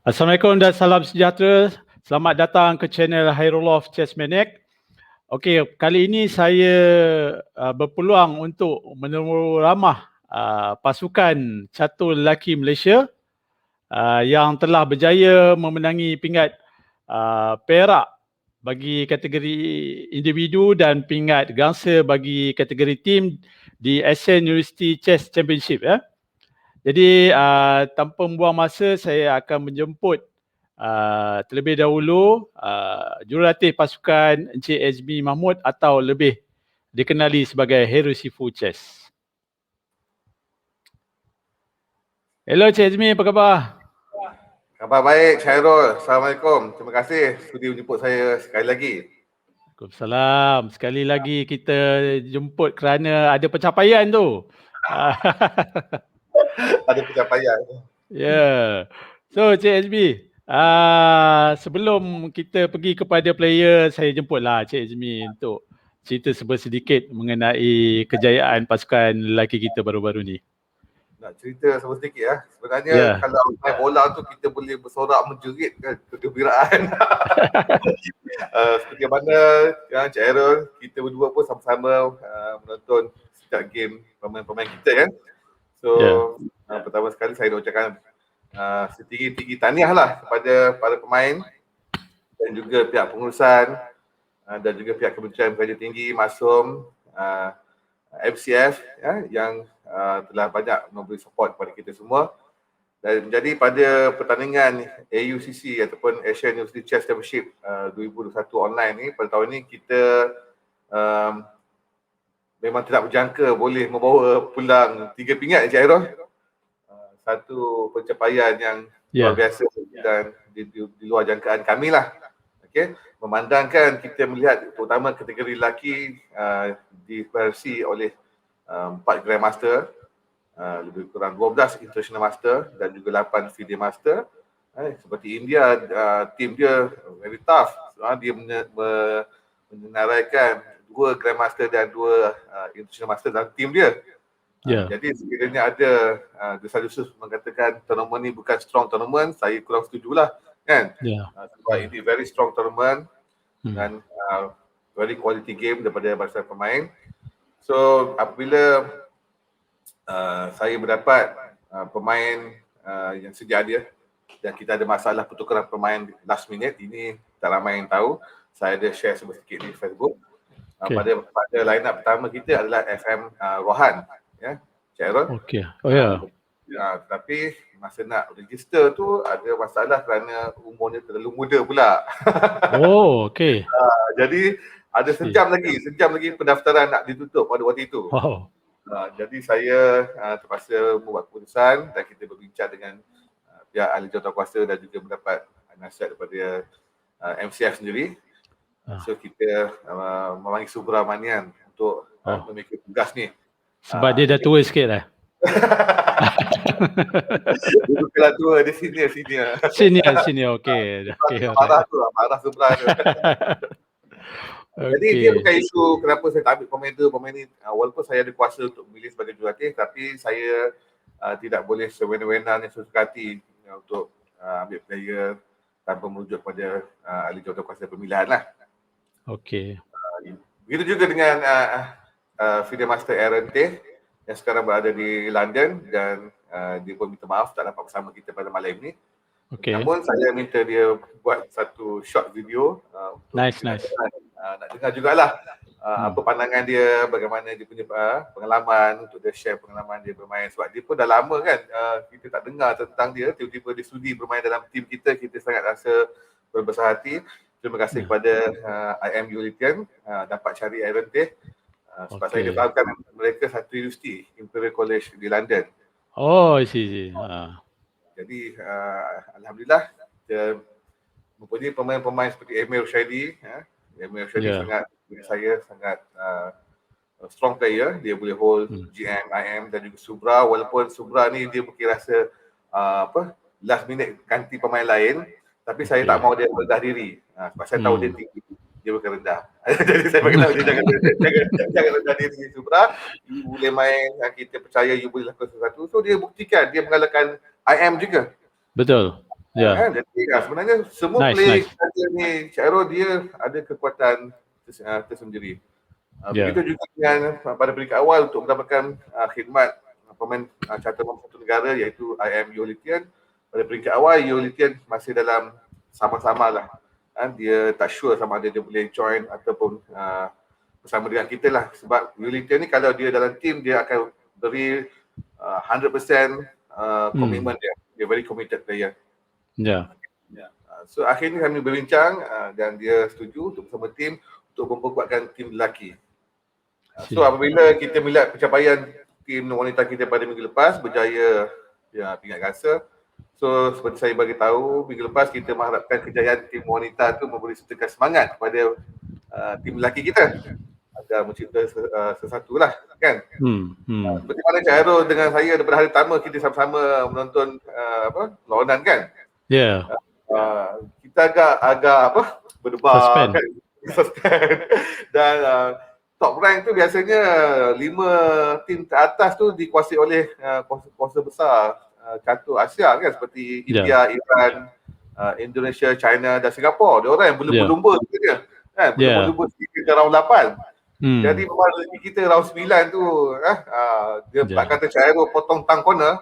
Assalamualaikum dan salam sejahtera. Selamat datang ke channel Hairullah Chess Maniac. Okey, kali ini saya berpeluang untuk menemu ramah pasukan catur lelaki Malaysia yang telah berjaya memenangi pingat perak bagi kategori individu dan pingat gangsa bagi kategori tim di Asian University Chess Championship ya. Jadi tanpa membuang masa, saya akan menjemput terlebih dahulu jurulatih pasukan Encik Azmi Mahmud atau lebih dikenali sebagai Hero Sifu Chess. Hello Encik Azmi, apa khabar? Khabar baik, Syairul. Assalamualaikum. Terima kasih sudi menjemput saya sekali lagi. Waalaikumsalam. Sekali lagi kita jemput kerana ada pencapaian tu. Ada pencapaian. Ya. So Encik Azmi, sebelum kita pergi kepada player, saya jemputlah Encik Azmi untuk cerita sedikit mengenai kejayaan pasukan lelaki kita baru-baru ni. Nak cerita sedikit ya. Sebenarnya kalau main bola tu kita boleh bersorak menjerit kan, kegembiraan. Seperti mana Cik Airul, kita berdua pun sama-sama menonton setiap game pemain-pemain kita kan. So pertama sekali saya nak ucapkan setinggi-tinggi tahniah lah kepada para pemain dan juga pihak pengurusan dan juga pihak Kementerian Pendidikan Tinggi, Masum, MCF ya, yang telah banyak memberi support kepada kita semua. Dan jadi pada pertandingan AUCC ataupun Asian University Chess Championship 2021 online ni, pada tahun ni kita memang tidak berjangka boleh membawa pulang 3 pingat Encik Airul. Satu pencapaian yang luar biasa dan di luar jangkaan kami lah. Okay. Memandangkan kita melihat terutama kategori lelaki diversi oleh 4 Grandmaster, lebih kurang 12 International Master dan juga 8 FIDE Master. Seperti India, tim dia very tough. Dia menyenaraikan 2 Grandmaster dan 2 International Master dalam tim dia. Jadi sekiranya ada desas-desus mengatakan tournament ni bukan strong tournament, saya kurang setujulah kan. Sebab ini very strong tournament dan very quality game daripada barisan pemain. So apabila saya mendapat pemain yang sedia dia dan kita ada masalah pertukaran pemain last minute, ini tak ramai yang tahu. Saya ada share sedikit di Facebook. Pada line up pertama kita adalah FM Rohan ya, Cik Airul. Tapi masa nak register tu ada masalah kerana umurnya terlalu muda pula. Jadi ada sejam lagi pendaftaran nak ditutup pada waktu itu. Jadi saya terpaksa membuat keputusan dan kita berbincang dengan pihak ahli jawatankuasa dan juga mendapat nasihat daripada MCF sendiri. So kita memanggil Subramanian untuk memikir tugas ni. Sebab dia dah tua sikit lah. Dia bukanlah tua, dia senior. Okey. Marah Subra tu. Jadi dia bukan isu kenapa saya tak ambil pemain ni. Walaupun saya ada kuasa untuk memilih sebagai jurulatih, tapi saya tidak boleh sewena-wena dan sesuka hati untuk ambil player tanpa merujuk pada ahli jawatankuasa pemilihan lah. Begitu juga dengan FIDE Master Aaron Teh yang sekarang berada di London dan dia pun minta maaf tak dapat bersama kita pada malam ni. Namun saya minta dia buat satu short video Nice. nak dengar jugalah apa pandangan dia, bagaimana dia punya pengalaman, untuk dia share pengalaman dia bermain. Sebab dia pun dah lama kan kita tak dengar tentang dia, tiba-tiba dia sudi bermain dalam tim kita sangat rasa berbesar hati. Terima kasih kepada IM Ulitian dapat cari Aaron Teh sebab saya kekalkan mereka satu universiti, Imperial College di London. I see. Jadi alhamdulillah kita mempunyai pemain-pemain seperti Emir Shadi. Emir Shadi sangat strong player. Dia boleh hold GM, IM dan juga Subra. Walaupun Subra ni dia mungkin rasa last minute ganti pemain lain, tapi saya tak mahu dia rendah diri sebab saya tahu dia tinggi, dia bukan rendah. Jadi saya beritahu dia jangan rendah diri Subra. You boleh main, kita percaya you boleh lakukan sesuatu. So dia buktikan dia mengalahkan IM juga. Betul. Jadi sebenarnya semua player kita ni, Cairo dia ada kekuatan tersendiri. Begitu juga dengan pada peringkat awal untuk mendapatkan khidmat pemain catur nombor satu negara iaitu IM Yolitian. Pada peringkat awal Yolitian masih dalam sama-sama lah. Dia tak sure sama ada dia boleh join ataupun bersama dengan kita lah. Sebab Yolitian ni kalau dia dalam team dia akan beri 100% komitmen dia. Dia very committed player. So akhirnya kami berbincang dan dia setuju untuk bersama tim untuk memperkuatkan tim lelaki. So apabila kita melihat pencapaian tim wanita kita pada minggu lepas berjaya pingat rasa. So seperti saya bagi tahu minggu lepas kita mengharapkan kejayaan tim wanita tu memberi sertakan semangat kepada tim lelaki kita agar mencipta sesuatu lah kan. Seperti mana Cairo dengan saya daripada hari pertama kita sama-sama menonton lawanan kan. Kita agak berdebar kan, suspend. Dan top rank tu biasanya 5 tim teratas tu dikuasai oleh kuasa besar catur Asia kan, seperti India, Iran, Indonesia, China dan Singapura. Dia orang yang berlumba-lumba kan, berlumba-lumba ke round 8. Jadi memang rezeki kita round 9 tu dia tak kata Cairo potong tang corner.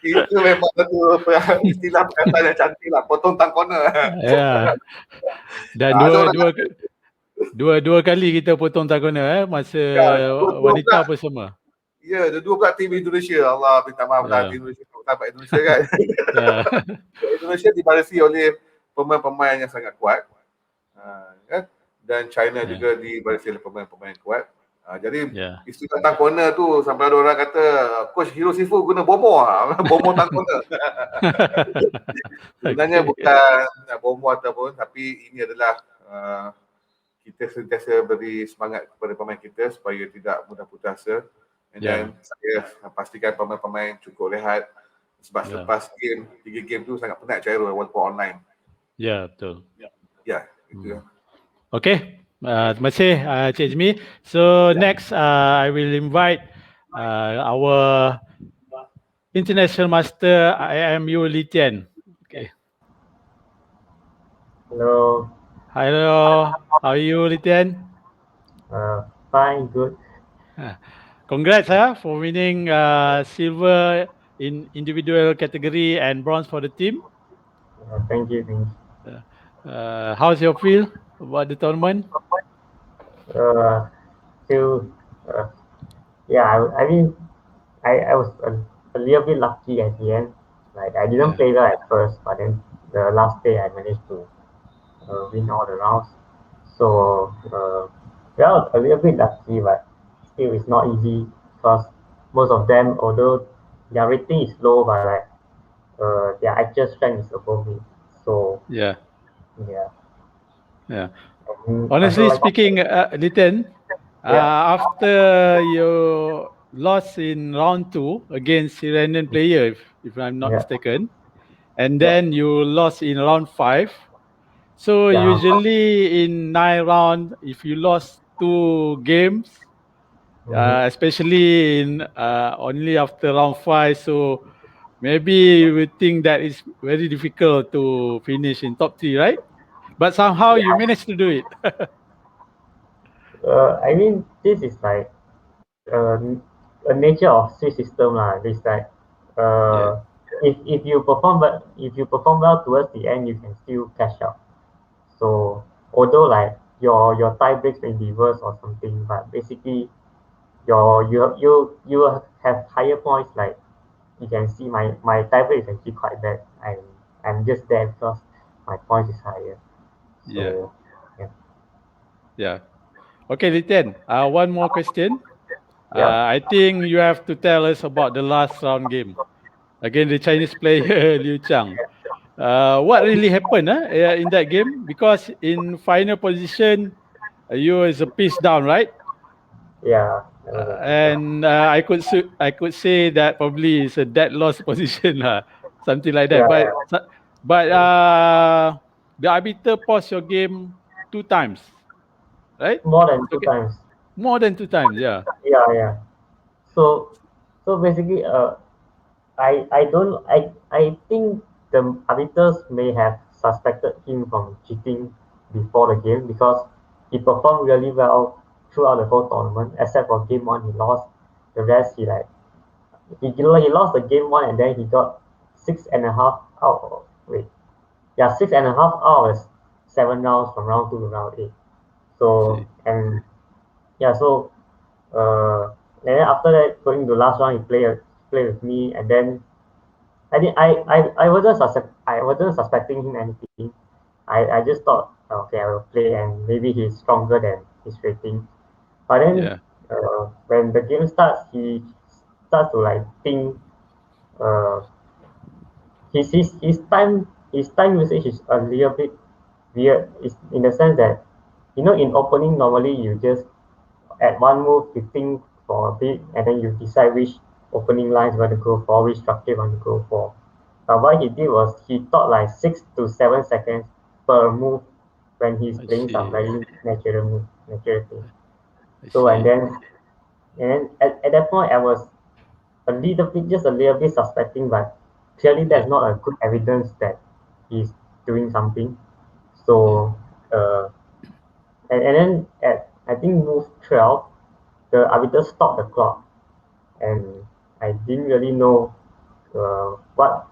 Itu memang satu istilah perkataan yang cantik lah, potong tang corner. Dan dua kali kita potong tang corner masa wanita pun sama. Dua pula tim Indonesia. Allah minta maaf lah tim Indonesia, sahabat Indonesia kan. Indonesia dibarisi oleh pemain-pemain yang sangat kuat. Dan China juga dibarisi oleh pemain-pemain kuat. Jadi isu tentang corner tu sampai ada orang kata Coach Hirosifu guna bomo tang corner. Sebenarnya bukan bomo ataupun, tapi ini adalah kita sentiasa beri semangat kepada pemain kita supaya tidak mudah putus asa. Dan saya pastikan pemain-pemain cukup rehat sebab selepas 3 game tu sangat penat Cairo walaupun online. Betul. Itu. Okay, terima kasih Cik Jimmy. So next I will invite our International Master IMU Litian. Okay. Hello. How are you, Litian? Fine, good. Congrats for winning silver in individual category and bronze for the team. Thank you. How's your feel about the tournament? I mean, I was a little bit lucky at the end. Like I didn't play well at first, but then the last day I managed to win all the rounds. So a little bit lucky, but still it's not easy because most of them, although their rating is low, but like their actual strength is above me. So honestly speaking, Liten, after you lost in round 2 against Iranian player, if I'm not mistaken, and then you lost in round 5. So usually in 9 rounds, if you lost 2 games, especially in only after round 5, so maybe you would think that it's very difficult to finish in top 3, right? But somehow you managed to do it. I mean, this is like a nature of Swiss system lah. It's like if you perform well towards the end, you can still cash out. So although like your tie breaks may be worse or something, but basically you have higher points. Like you can see my tie break is actually quite bad. I'm just there because my points is higher. So, Okay, Litian, one more question. I think you have to tell us about the last round game against the Chinese player Liu Chang. What really happened in that game? Because in final position, you is a piece down, right? And I could say that probably it's a dead loss position, something like that. But the arbiter paused your game 2 times, right? More than 2 times. More than 2 times, So basically, I think the arbiters may have suspected him from cheating before the game because he performed really well throughout the whole tournament, except for game one he lost. The rest he lost the game one and then he got 6.5 out of, wait, yeah, 6.5 out of 7 rounds from round two to round eight. So and yeah, so and then after that going to last round he play with me and then I wasn't suspecting him anything. I just thought okay I will play and maybe he's stronger than his rating. But then when the game starts he starts to like think uh his time usage is a little bit weird. It's in the sense that in opening normally you just at one move you think for a bit and then you decide which opening lines you want to go for, which structure you want to go for. But what he did was he thought like 6 to 7 seconds per move when he's playing some very natural thing. So and then at that point I was just a little bit suspecting, but clearly that's not a good evidence that he's doing something. So and then at I think move 12, the arbiter stopped the clock, and I didn't really know why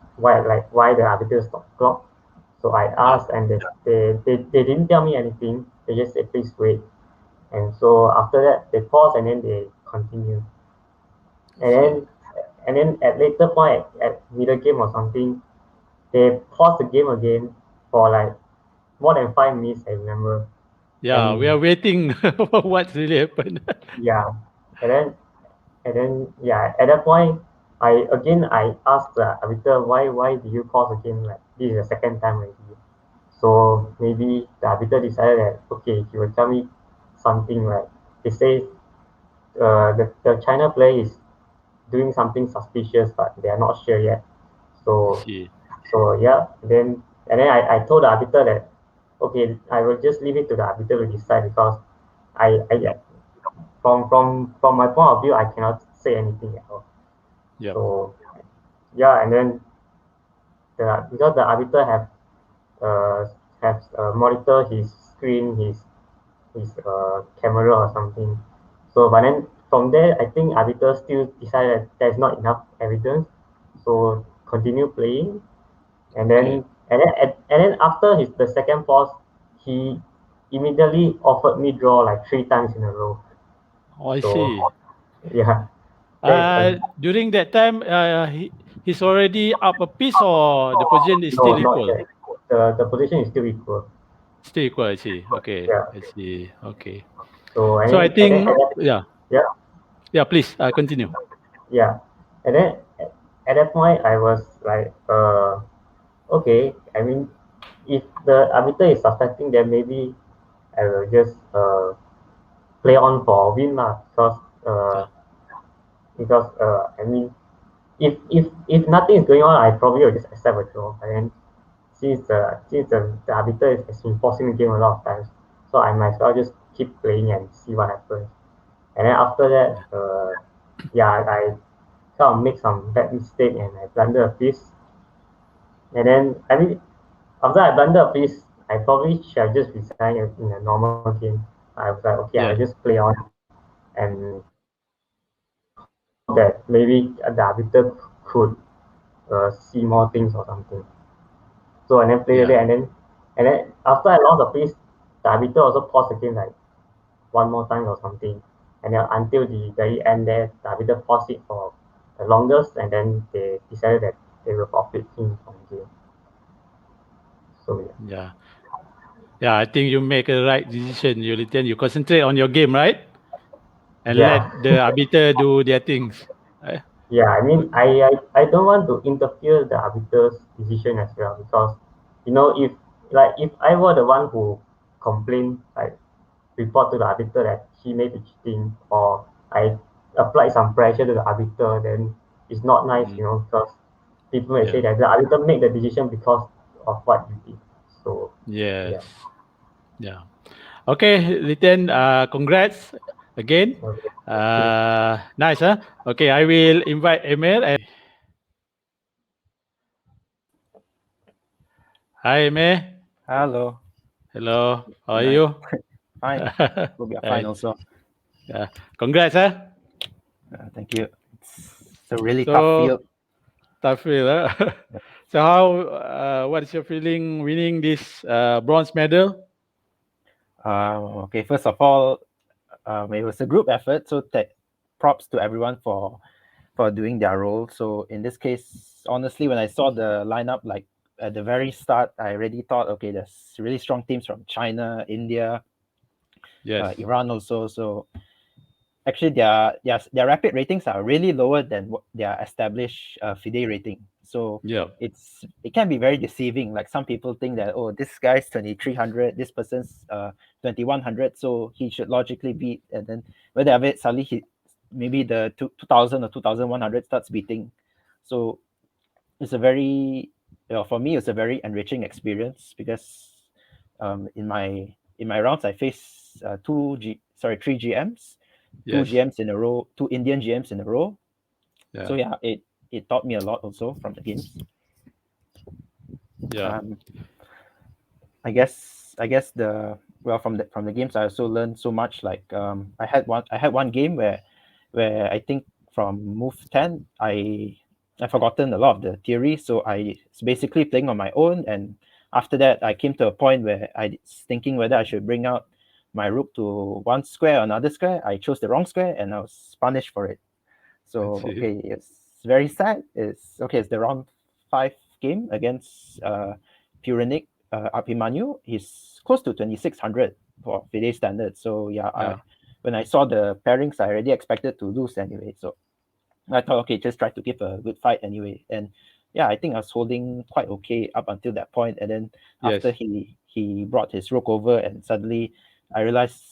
the arbiter stopped the clock. So I asked, and they didn't tell me anything. They just said please wait. And so after that they paused and then they continued. And then at later point at middle game or something, they paused the game again for like more than 5 minutes. I remember. Yeah, And we are waiting for what really happened. yeah, and then yeah, at that point, I asked the arbiter why do you pause again? Like this is the second time already. So maybe the arbiter decided that okay, he will tell me something like he says the China player is doing something suspicious, but they are not sure yet. So See. so yeah, and then I told the arbiter that okay, I will just leave it to the arbiter to decide because I from my point of view I cannot say anything at all. Yep. So yeah, and then because the arbiter have monitor his screen, his camera or something. So but then from there I think arbiter still decided there's not enough evidence, so continue playing, and then after the second pause, he immediately offered me draw like 3 times in a row. Oh, I So see. yeah, that's During that time, he's already up a piece or the position is no, still not equal? yet. The position is still equal. Still equal, I see. Okay, Yeah. I see. Okay. So So I think, yeah, please continue. yeah, and then at that point I was like, okay. I mean, if the arbiter is suspecting, then maybe I will just play on for a win lah. Yeah. Because I mean, if nothing is going on, I probably will just accept a draw. But then since the arbiter has been forcing the game a lot of times, so I might as well just keep playing and see what happens. And then after that, I kind of make some bad mistake and I blunder a piece. And then I mean, after I blunder a piece, I probably should have just resigned in a normal game. I was like, okay, I'll just play on and hope that maybe the arbiter could see more things or something. So and then play it, and then after I lost the piece, the arbiter also paused again like one more time or something, and then until the very end there, the arbiter paused it for the longest, and then they decided that they will forfeit him from the game. So Yeah. Yeah, I think you make a right decision. You concentrate on your game, right? And let the arbiter do their things. yeah, I mean, I don't want to interfere the arbiter's decision as well because if I were the one who complained, like report to the arbiter that he may be cheating, or I apply some pressure to the arbiter, then it's not nice, because people may say that the arbiter made the decision because of what you did. So Yes. yeah. Yeah. Okay, Liten, congrats again. Okay. Nice, huh? Okay, I will invite Emil and Hi, May. Hello. Hello. How are Night. you? Fine. Hope you're fine also. Yeah. Congrats, eh? Thank you. It's a really So, tough field. Tough field, huh? So how, what is your feeling winning this bronze medal? Okay, first of all, it was a group effort, so props to everyone for doing their role. So in this case, honestly, when I saw the lineup, like at the very start, I already thought, okay, there's really strong teams from China, India, Yes. Iran also. So actually, their rapid ratings are really lower than what their established FIDE rating. So Yeah. it can be very deceiving. Like some people think that, oh, this guy's 2300, this person's 2100, so he should logically beat. And then whether of it suddenly maybe the 2000 or 2100 starts beating. So it's a very, for me, it's a very enriching experience because in my rounds I face three GMs, two Yes. GMs in a row, two Indian GMs in a row. Yeah. So yeah, it taught me a lot also from the games. Yeah. I guess from the games I also learned so much. Like I had one game where I think from move 10 I've forgotten a lot of the theory, so I was basically playing on my own, and after that I came to a point where I was thinking whether I should bring out my rook to one square or another square. I chose the wrong square and I was punished for it. So okay, it's very sad. It's the round 5 game against Puranic Abhimanyu. He's close to 2600 for FIDE standard. So yeah, when I saw the pairings, I already expected to lose anyway. So I thought, okay, just try to give a good fight anyway. And yeah, I think I was holding quite okay up until that point. And then after he brought his rook over, and suddenly I realized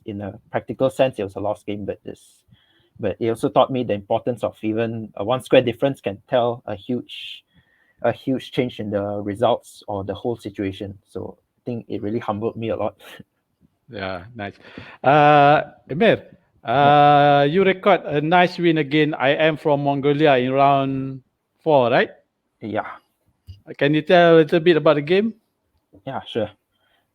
in a practical sense it was a lost game. But it also taught me the importance of even a one square difference can tell a huge change in the results or the whole situation. So I think it really humbled me a lot. Yeah, nice. Emir, you record a nice win again. I am from Mongolia in round 4, right? Yeah. Can you tell a little bit about the game? Yeah, sure.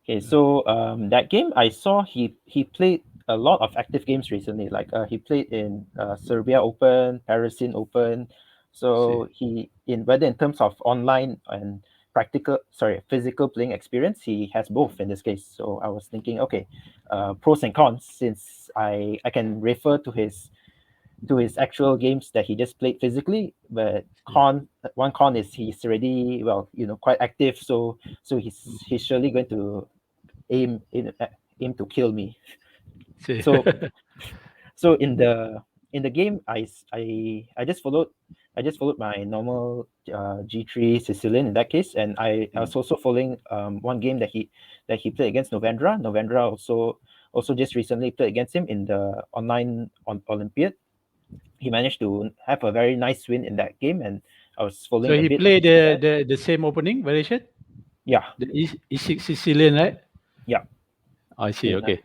Okay, so that game I saw he played a lot of active games recently. Like he played in Serbia Open, Parisian Open. So he whether in terms of online and physical playing experience, he has both in this case. So I was thinking, okay, pros and cons, since I can refer to his actual games that he just played physically. But one con is he's already quite active. So he's surely going to aim to kill me. So in the game, I just followed my normal G3 Sicilian in that case, and I was also following one game that he played against Novendra. Novendra also just recently played against him in the online Olympiad. He managed to have a very nice win in that game, and I was following So he played the same opening variation? Yeah. The E6 Sicilian, right? Yeah. I see, okay.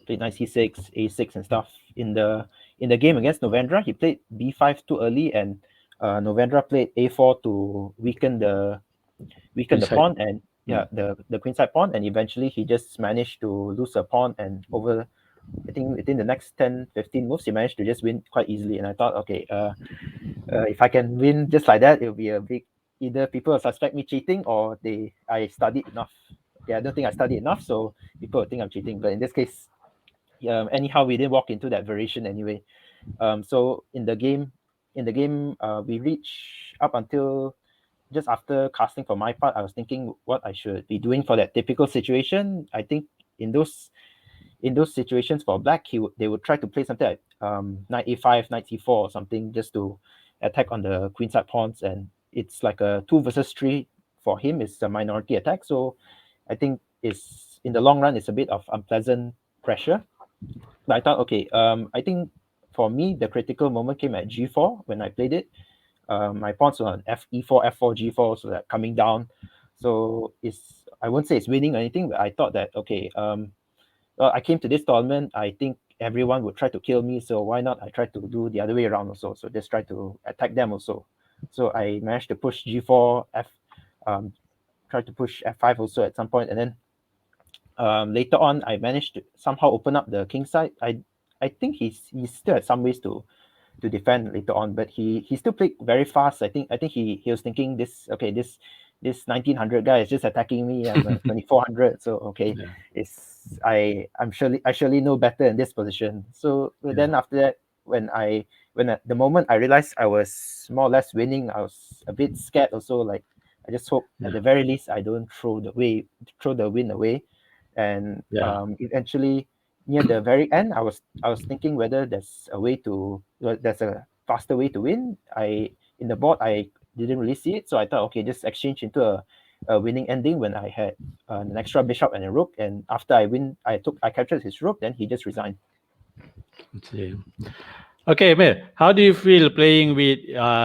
Played knight c6, a6 and stuff. In the game against Novendra, he played b5 too early, and Novendra played a4 to weaken the pawn, and the queenside pawn, and eventually he just managed to lose a pawn, and over, I think within the next 10-15 moves, he managed to just win quite easily. And I thought, okay, if I can win just like that, it'll be a big, either people will suspect me cheating, or I studied enough. I don't think I studied enough, so people will think I'm cheating. But in this case, anyhow, we didn't walk into that variation anyway. So in the game, we reached up until just after casting for my part. I was thinking what I should be doing for that typical situation. I think in those situations for black, they would try to play something like knight a5, knight c4 or something, just to attack on the queenside pawns, and it's like a 2 versus 3 for him. It's a minority attack, so I think it's, in the long run, it's a bit of unpleasant pressure. But I thought, okay, I think for me the critical moment came at g4 when I played it. My pawns were on e4, f4, g4, so that coming down. So I won't say it's winning or anything, but I thought that, okay, well, I came to this tournament, I think everyone would try to kill me, so why not I try to do the other way around also, so just try to attack them also. So I managed to push g4, tried to push f5 also at some point, and then later on I managed to somehow open up the king side. I think he still had some ways to defend later on, but he still played very fast. I think he was thinking this 1900 guy is just attacking me. I'm a 2400, so okay, I surely know better in this position. So but then after that, when at the moment I realized I was more or less winning, I was a bit scared also. Like I just hope at the very least I don't throw the win away. And eventually, near the very end, I was thinking whether there's a faster way to win. In the board I didn't really see it, so I thought, okay, just exchange into a winning ending when I had an extra bishop and a rook, and after I captured his rook, then he just resigned. Okay, Amir, how do you feel playing with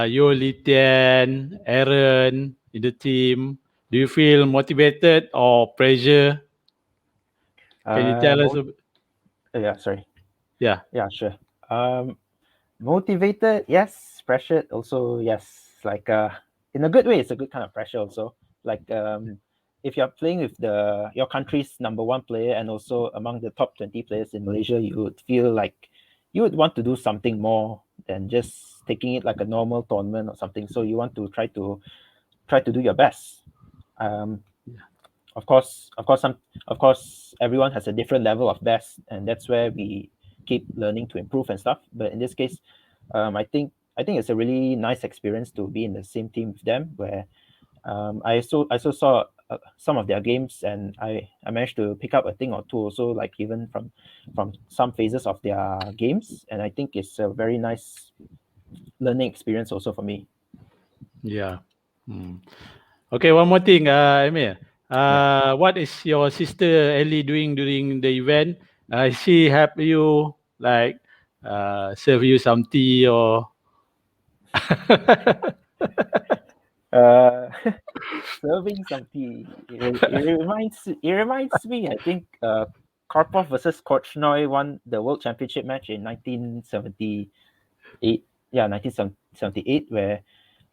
your Litian, Aaron in the team? Do you feel motivated or pressure? Can you tell us? Yeah, sorry. Yeah, sure. Motivated, yes. Pressured, also, yes. Like in a good way, it's a good kind of pressure also. Like if you're playing with your country's #1 player and also among the top 20 players in Malaysia, you would feel like you would want to do something more than just taking it like a normal tournament or something. So you want to try to do your best. Of course, everyone has a different level of best, and that's where we keep learning to improve and stuff. But in this case, I think it's a really nice experience to be in the same team with them, where I also saw some of their games, and I managed to pick up a thing or two also, like even from some phases of their games, and I think it's a very nice learning experience also for me. Yeah. Okay, one more thing, Amir. What is your sister Ellie doing during the event? She help you like serve you some tea or? Serving some tea. It reminds me. I think Karpov versus Korchnoi won the World Championship match in 1978. Yeah, 1978, where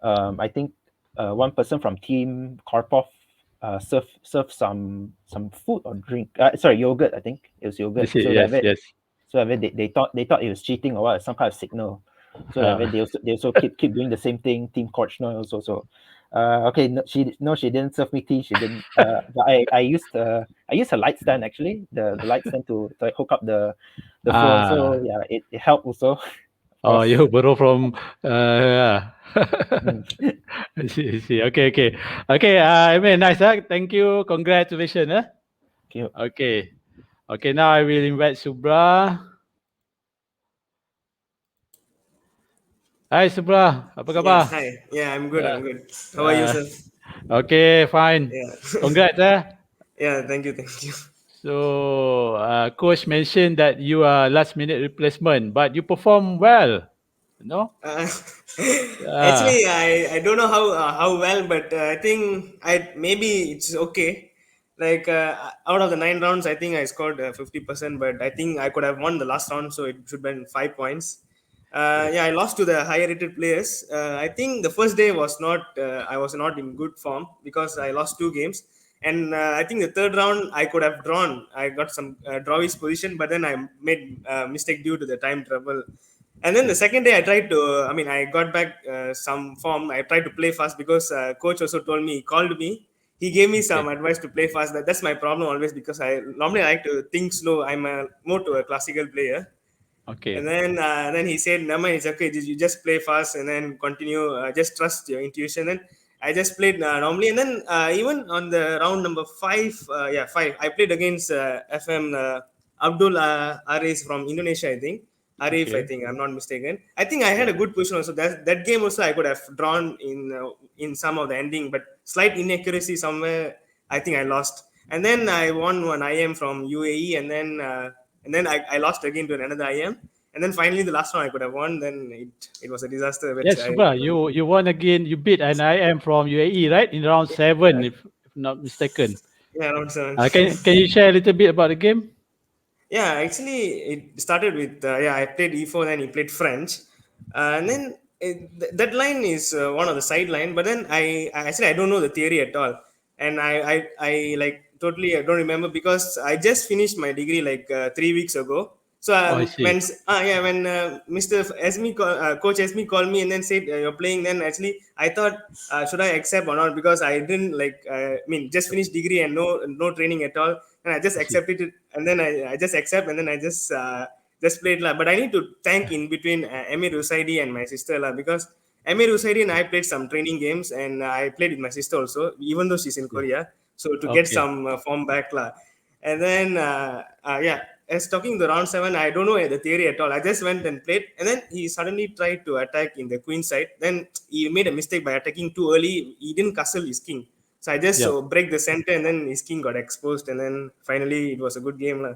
I think one person from Team Karpov served some food or drink. Sorry, yogurt. I think it was yogurt. Yes. So they thought it was cheating or what, some kind of signal. So they also keep doing the same thing. Team Korchnoi also. So okay, no, she didn't serve me tea. She didn't. But I used her light stand actually. The light stand to hook up the phone. So yeah, it helped also. Oh, you borrow from yeah. I see. Okay. Amir, nice. Thank you. Congratulations. Thank you. Okay. Now I will invite Subra. Hi Subra, apa khabar? Yeah, hi. Yeah, I'm good. How are you, sir? Okay, fine. Yeah. Congrats. Yeah, thank you. So, coach mentioned that you are last minute replacement, but you perform well. No? Actually, I don't know how well, but I think maybe it's okay. Like out of the 9 rounds, I think I scored 50%, but I think I could have won the last round, so it should have been 5 points. Yeah, I lost to the higher rated players. I think the first day was not. I was not in good form because I lost 2 games, and I think the third round I could have drawn. I got some drawish position, but then I made mistake due to the time trouble. And then the second day, I got back some form. I tried to play fast because coach also told me, he called me. He gave me some advice to play fast. That's my problem always because I normally like to think slow. I'm more to a classical player. Okay. And then he said, "Nama, it's okay. You just play fast and then continue. Just trust your intuition." And I just played normally. And then even on the round number 5, 5, I played against FM Abdul Aris from Indonesia, I think. Arif, I think I'm not mistaken. I think I had a good position also. That game also I could have drawn in some of the ending, but slight inaccuracy somewhere. I think I lost, and then I won one IM from UAE, and then I lost again to another IM, and then finally the last one I could have won. Then it was a disaster. Yes, Subra, you won again. You beat an IM from UAE, right? In round 7, if not mistaken. Yeah, round 7. Can you share a little bit about the game? Yeah, actually, it started with I played E4, then he played French, and then that line is one of the side line. But then I don't know the theory at all, and I like totally I don't remember because I just finished my degree like 3 weeks ago. So I see. when Mr. Esme Coach Esme called me and then said you're playing, then actually I thought should I accept or not, because I didn't like I mean just finished degree and no training at all, and I just accepted it, and then I just accept, and then I just played lah. But I need to thank in between Emir Rusaidi and my sister lah, because Emir Rusaidi and I played some training games, and I played with my sister also, even though she's in Korea, so to get Okay. some form back lah. And then as talking the round 7, I don't know the theory at all. I just went and played, and then he suddenly tried to attack in the queen side. Then he made a mistake by attacking too early. He didn't castle his king, so I just break the center, and then his king got exposed, and then finally it was a good game lah.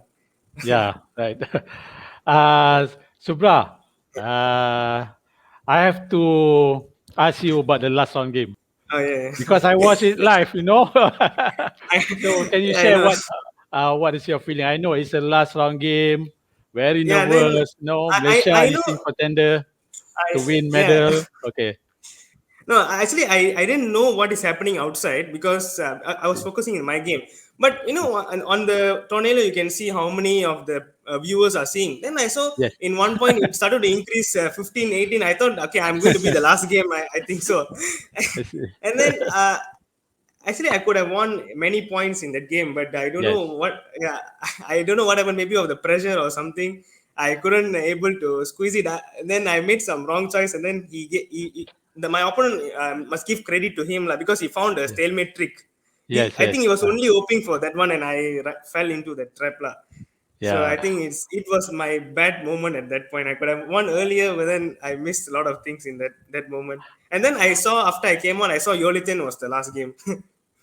Yeah, right. Subra, I have to ask you about the last round game Oh yeah. because I watched it live, you know. So can you Yeah, I share know. what is your feeling? I know it's a last round game, very Yeah, then nervous. No, I Malaysia I is know in contender to win yeah. medal. Okay. No, actually, I didn't know what is happening outside because I was focusing in my game. But on the tornado, you can see how many of the viewers are seeing. Then I saw Yes. in one point it started to increase 15, 18. I thought, okay, I'm going to be the last game. I think so. I see. And then actually, I could have won many points in that game, but I don't Yes. know what. Yeah, I don't know what happened. Maybe of the pressure or something. I couldn't able to squeeze it. Then I made some wrong choice, and then my opponent must give credit to him because he found a stalemate trick. Yes. I think he Yes. was only hoping for that one, and I fell into that trap lah. So I Yeah. think it was my bad moment at that point. I could have won earlier, but then I missed a lot of things in that moment. And then I saw after I came on, I saw Yoliten was the last game.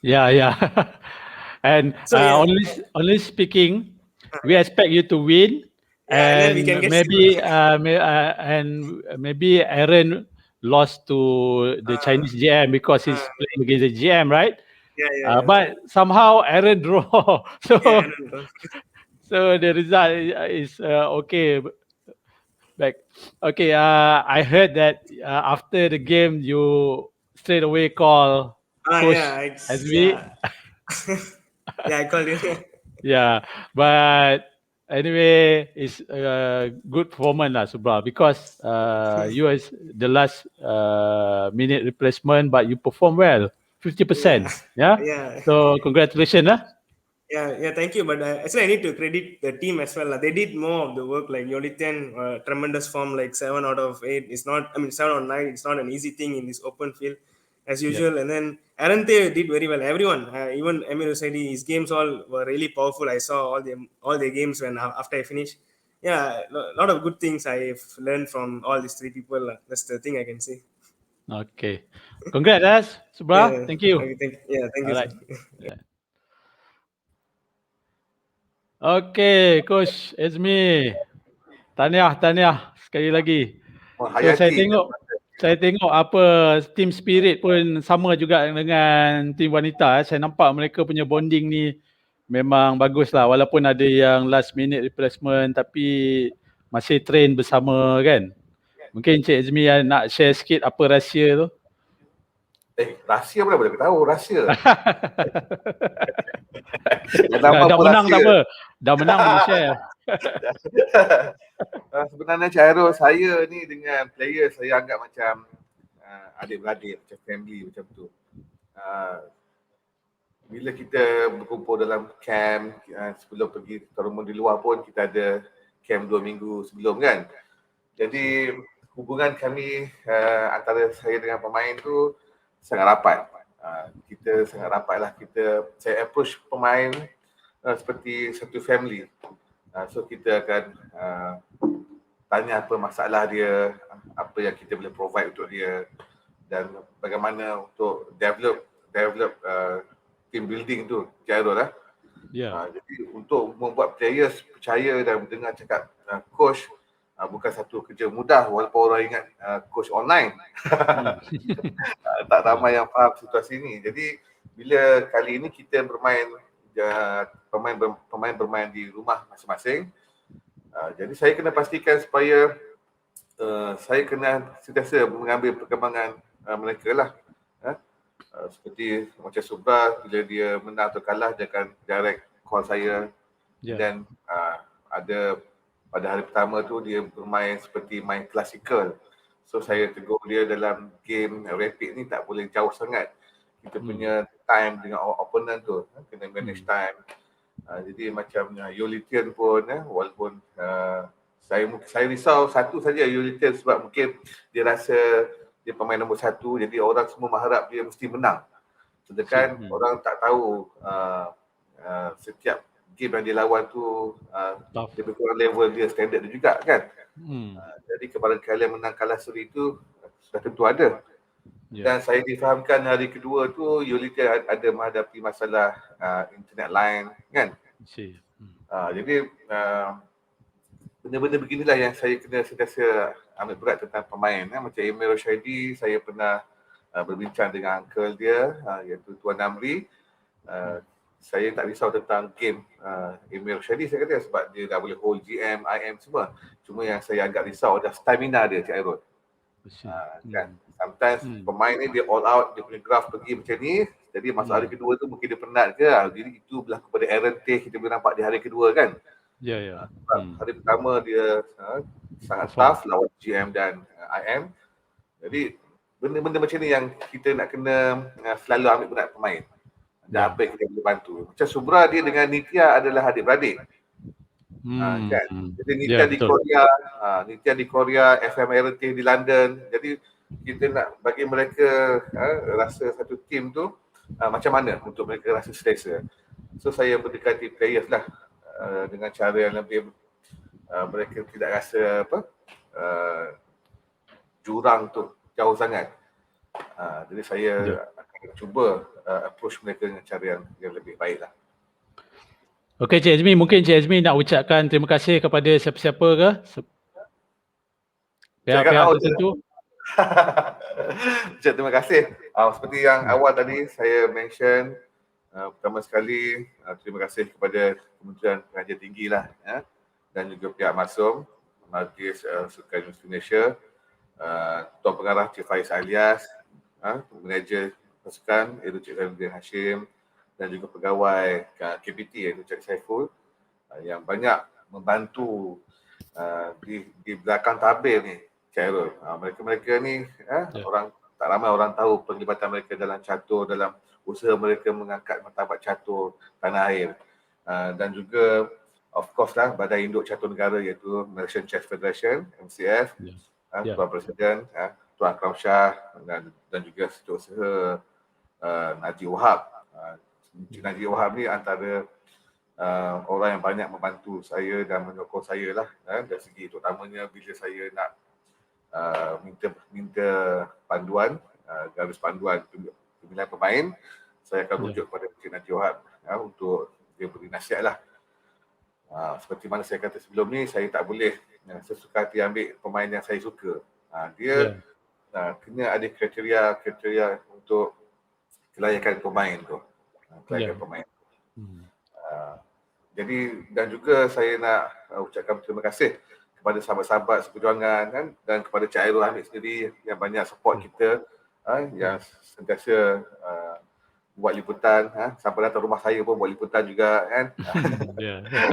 Yeah. And So yeah, only speaking, we expect you to win, and then we and can get maybe Aaron lost to the Chinese GM because he's playing against the GM, right? yeah. But somehow Aaron draw, so Yeah, I know. so the result is okay. Like okay, I heard that after the game you straight away call Coach Azmi. Yeah. Yeah, I called you. Yeah, but anyway, it's a good performance lah, Subra, because you is the last minute replacement, but you perform well, 50%. Yeah. Yeah. So congratulations lah. Yeah, thank you. But actually, I need to credit the team as well. They did more of the work. Like Yoliten, tremendous form, like 7 out of 8. It's not, 7 out of 9. It's not an easy thing in this open field, as usual. And then Arante did very well. Everyone, even Emir Hussaini, his games all were really powerful. I saw all the games when after I finished. Yeah, a lot of good things I've learned from all these 3 people. That's the thing I can say. Okay. Congrats, Subra. Yeah, Thank you. okay, thank you. Alright. Yeah. Okay, Coach Azmi. Tahniah sekali lagi. So saya tengok apa team spirit pun sama juga dengan team wanita. Saya nampak mereka punya bonding ni memang bagus lah. Walaupun ada yang last minute replacement tapi masih train bersama kan. Mungkin Cik Azmi nak share sikit apa rahsia tu. Rahsia mana boleh tahu rahsia. Dah menang tak apa. Dah menang boleh share. Sebenarnya Cairo, saya ni dengan player saya anggap macam adik-beradik, macam family macam tu. Bila kita berkumpul dalam camp, sebelum pergi tournament di luar pun kita ada camp 2 minggu sebelum kan. Jadi hubungan kami antara saya dengan pemain tu sangat rapat. Kita sangat rapat lah. Saya approach pemain seperti satu family. So kita akan tanya apa masalah dia, apa yang kita boleh provide untuk dia, dan bagaimana untuk develop team building tu, Cairo lah. Jadi untuk membuat players percaya dan mendengar cakap coach bukan satu kerja mudah, walaupun orang ingat coach online. Tak ramai yang faham situasi ni. Jadi bila kali ini kita pemain bermain di rumah masing-masing, jadi saya kena pastikan supaya saya kena sentiasa mengambil perkembangan mereka lah. seperti macam Subra, bila dia menang atau kalah dia akan direct call saya. Dan ada pada hari pertama tu dia bermain seperti main klasikal. So saya tegur dia dalam game rapid ni tak boleh jauh sangat. Kita punya time dengan opponent tu kena manage time. Jadi macam Yolitian pun walaupun saya risau satu saja Yolitian sebab mungkin dia rasa dia pemain nombor 1, jadi orang semua mengharap dia mesti menang. Sedangkan orang tak tahu setiap game yang dia lawan tu lebih kurang level dia, standard dia juga kan. Jadi kebarangkalian menang kalah seri tu sudah tentu ada. Dan saya difahamkan hari kedua tu Yolitian ada menghadapi masalah internet line kan. Jadi benda-benda beginilah yang saya kena sentiasa ambil berat tentang pemain. Macam Emir Roshaidi, saya pernah berbincang dengan uncle dia iaitu Tuan Amri. Saya tak risau tentang game Emir Roshaidi saya kata sebab dia dah boleh hold GM, IM semua. Cuma yang saya agak risau adalah stamina dia, Cik Airul. Kan? Sometimes pemain ni dia all out, dia punya graf pergi macam ni. Jadi masuk hari kedua tu mungkin dia penat ke. Jadi itu berlaku pada Aaron Tay kita boleh nampak di hari kedua kan. Hari pertama dia sangat tough lawan GM dan IM. Jadi benda-benda macam ni yang kita nak kena selalu ambil berat pemain. Dan apa yang kita boleh bantu. Macam Subra dia dengan Nitya adalah adik-beradik. Kan? Jadi Nitya di Korea, Nitya di Korea, FM Aaron Tay di London. Jadi kita nak bagi mereka rasa satu tim tu macam mana untuk mereka rasa selesa. So saya berdekati players lah dengan cara yang lebih mereka tidak rasa jurang tu jauh sangat. Jadi saya akan cuba approach mereka dengan cara yang lebih baik lah. Okey Cik Azmi, mungkin Cik Azmi nak ucapkan terima kasih kepada siapa-siapa ke? Pihak-pihak tertentu. Terima kasih. Seperti yang awal tadi saya mention, pertama sekali terima kasih kepada Kementerian Pengajian Tinggi lah dan juga pihak Masum, Majlis Sukan Indonesia, Tuan Pengarah Cik Faiz Alias, manager Pasukan iaitu Cik Zainudin Hashim dan juga pegawai KPT iaitu Cik Saiful yang banyak membantu di belakang tabir ni. Mereka ni orang tak ramai orang tahu penglibatan mereka dalam catur, dalam usaha mereka mengangkat martabat catur tanah air. Dan juga of course lah Badan Induk Catur Negara iaitu Malaysian Chess Federation, MCF, Tuan Presiden, Tuan Akram Shah dan juga setiausaha Najib Wahab. Najib Wahab ni antara orang yang banyak membantu saya dan menyokong saya lah dari segi terutamanya bila saya nak minta panduan, garis panduan pemilihan pemain, saya akan rujuk kepada Encik Najib Wahab untuk dia beri nasihat lah. Seperti mana saya kata sebelum ni, saya tak boleh sesuka hati ambil pemain yang saya suka. Dia kena ada kriteria untuk kelayakan pemain tu. Pemain. Jadi dan juga saya nak ucapkan terima kasih kepada sahabat-sahabat seperjuangan kan, dan kepada Cik Airul Hamid sendiri yang banyak support kita, yang sentiasa buat liputan, sampai datang rumah saya pun buat liputan juga kan.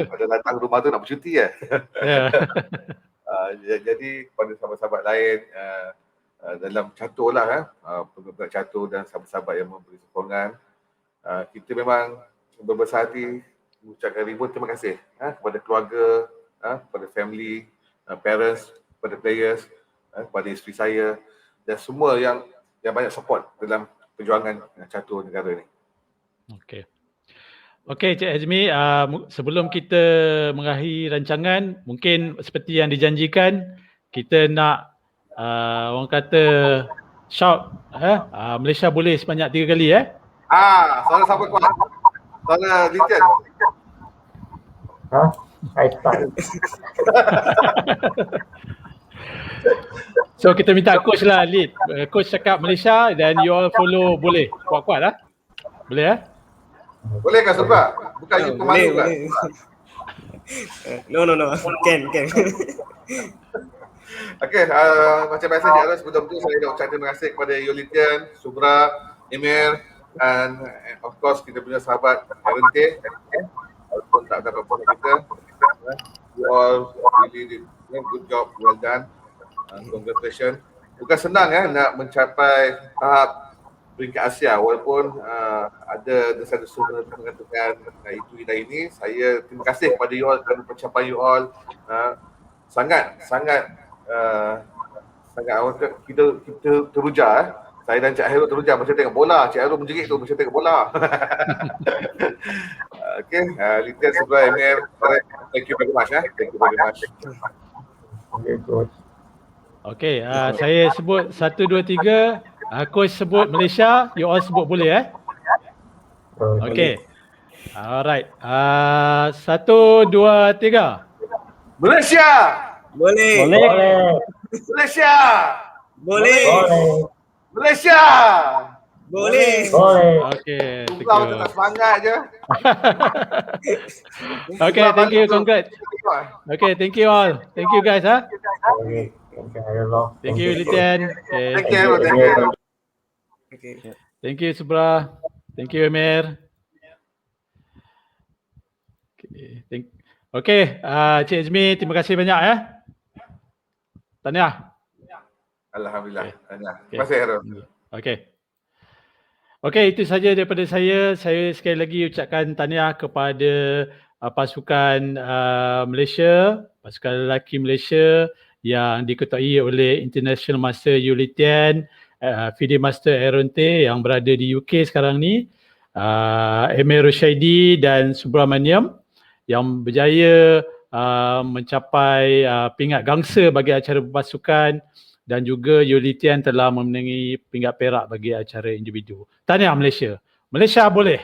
Pada datang rumah tu nak bercuti jadi kepada sahabat-sahabat lain dalam catur lah, penggemar catur dan sahabat-sahabat yang memberi sokongan, kita memang berbesar hati mengucapkan ribuan terima kasih kepada keluarga, kepada family, parents, kepada players, kepada isteri saya dan semua yang banyak support dalam perjuangan catur negara ni. Okey Cik Azmi, sebelum kita mengakhiri rancangan, mungkin seperti yang dijanjikan, kita nak orang kata shout Malaysia boleh sebanyak 3 kali suara siapa kuat? Suara Litian. I start. So kita minta coach lah lead. Coach cakap Malaysia dan you all follow boleh. Kuat-kuat lah. Boleh Boleh kan Subra? Bukan you pemalu kan? No. Can. Macam biasa sebelum tu saya nak ucapkan terima kasih kepada Yolitian, Subra, Emir, and of course kita punya sahabat Erente, walaupun tak dapat follow kita, you all really did good job, well done, congratulations. Bukan senang nak mencapai tahap peringkat Asia, walaupun ada desa-desu mengatakan itu dan ini. Saya terima kasih kepada you all kerana pencapaian you all sangat kita teruja. Saya dan Cik Hairul teruja macam tengok bola. Cik Hairul menjerit tu macam tengok bola. Okay, Litian sebelah MF. Thank you very much. Thank you very much. Okay, coach. Okay, saya sebut 1, 2, 3. Coach sebut Malaysia, you all sebut boleh Okay. Alright. 1, 2, 3. Malaysia! Boleh. Malaysia! Boleh. Malaysia! Boleh. Okay, thank Tunggu you. tak semangat je. Okay, thank you, congrats. Okay, thank you all. Thank you guys. Okay. Thank you, Litian. Okay. Thank you. Thank you. Okay. Thank you, Subra. Thank you, Amir. Okay, Cik Izmi, terima kasih banyak Tahniah. Alhamdulillah. Okay. Terima kasih, Hairul. Okay. Okay, itu saja daripada saya. Saya sekali lagi ucapkan tahniah kepada pasukan Malaysia, pasukan lelaki Malaysia yang diketuai oleh International Master Yulitian, FIDE Master Erente yang berada di UK sekarang ni, Emir Rushaidi dan Subramaniam yang berjaya mencapai pingat gangsa bagi acara berpasukan, dan juga Yulitian telah memenangi pingat perak bagi acara individu. Tahniah Malaysia. Malaysia boleh.